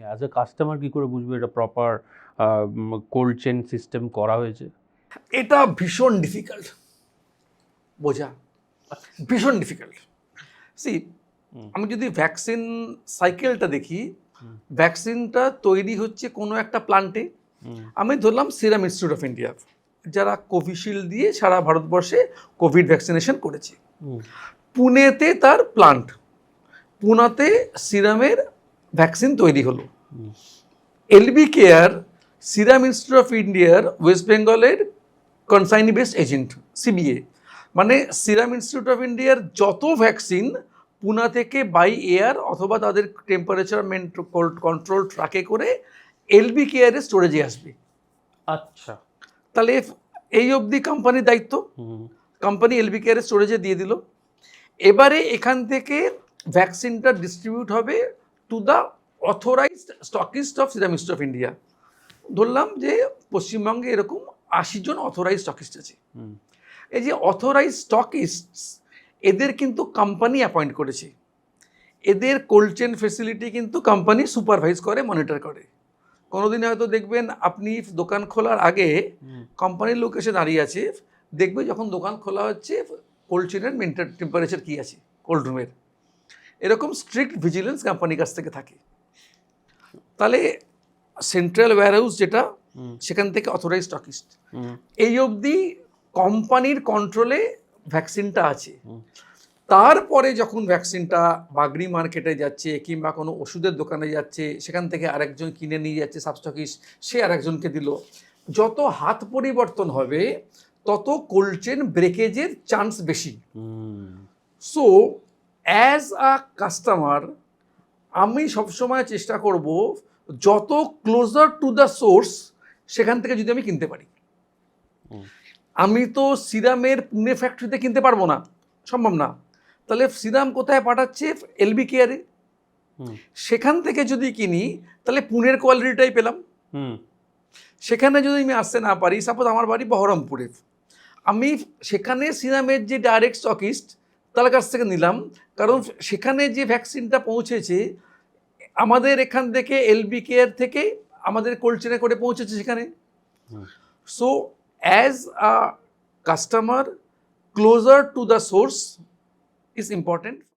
As a customer কি করে বুঝবে এটা প্রপার কোল্ড চেন সিস্টেম করা হয়েছে? এটা ভীষণ ডিফিকাল্ট বোঝা, ভীষণ ডিফিকাল্ট। সি, আমি যদি ভ্যাকসিন সাইকেলটা দেখি, ভ্যাকসিনটা তৈরি হচ্ছে কোনো একটা প্লান্টে। আমি ধরলাম সিরাম ইনস্টিটিউট অফ ইন্ডিয়া, যারা কোভিশিল্ড দিয়ে সারা ভারতবর্ষে কোভিড ভ্যাকসিনেশন করেছে। পুনেতে তার প্লান্ট, পুনাতে সিরামের ভ্যাকসিন তৈরি হলো। LB care serum institute of ইন্ডিয়ার ওয়েস্ট বেঙ্গলের কনসাইনি বেসড এজেন্ট, সিবিএ। মানে সিরাম ইনস্টিটিউট অফ ইন্ডিয়ার যত ভ্যাকসিন পুনা থেকে বাই এয়ার অথবা তাদের টেম্পারেচার কন্ট্রোল ট্রাকে করে এলবি কেয়ারের স্টোরেজে আসবে। আচ্ছা, তাহলে এই অবধি কোম্পানির দায়িত্ব, কোম্পানি এলবি কেয়ারের স্টোরেজে দিয়ে দিল। এবারে এখান থেকে ভ্যাকসিনটা ডিস্ট্রিবিউট হবে to the authorised stockist of serum institute of India. ধরলাম যে পশ্চিমবঙ্গে এরকম 80 জন অথরাইজ স্টকিস্ট আছে। এই যে অথরাইজ স্টকিস্ট, এদের কিন্তু কোম্পানি অ্যাপয়েন্ট করেছে। এদের কোল্ড চেন ফেসিলিটি কিন্তু কোম্পানি সুপারভাইজ করে, মনিটর করে। কোনোদিন হয়তো দেখবেন আপনি দোকান খোলার আগে কোম্পানির লোক এসে দাঁড়িয়ে আছে, দেখবে যখন দোকান খোলা হচ্ছে কোল্ড চেনের টেম্পারেচার কী আছে কোল্ড রুমের। এরকম স্ট্রিক্ট ভিজিলেন্স কোম্পানির কাছ থেকে থাকে। তাহলে সেন্ট্রাল ওয়্যারহাউস যেটা, সেখান থেকে অথরাইজ স্টকিস্ট, এই অবধি কোম্পানির কন্ট্রোলে ভ্যাকসিনটা আছে। তারপরে যখন ভ্যাকসিনটা বাগড়ি মার্কেটে যাচ্ছে কিংবা কোনো ওষুধের দোকানে যাচ্ছে, সেখান থেকে আরেকজন কিনে নিয়ে যাচ্ছে সাবস্টকিস্ট, সে আরেকজনকে দিল। যত হাত পরিবর্তন হবে তত কোল্ড চেন ব্রেকেজের চান্স বেশি। সো অ্যাজ আ কাস্টমার আমি সবসময় চেষ্টা করব যত ক্লোজার টু দ্য সোর্স সেখান থেকে যদি আমি কিনতে পারি। আমি তো সিরামের পুনে ফ্যাক্টরিতে কিনতে পারবো না, সম্ভব না। তাহলে সিরাম কোথায় পাঠাচ্ছে? এলবি কেয়ারে। সেখান থেকে যদি কিনি তাহলে পুনের কোয়ালিটিটাই পেলাম। সেখানে যদি আমি আসতে না পারি, সাপোজ আমার বাড়ি বহরমপুরে, আমি সেখানে সিরামের যে ডাইরেক্ট স্টকিস্ট তার কাছ থেকে নিলাম, কারণ সেখানে যে ভ্যাকসিনটা পৌঁছেছে আমাদের এখান থেকে এলবি কেয়ার থেকে আমাদের কোল্ড চেনে করে পৌঁছেছে সেখানে। So as a customer, closer to the source is important.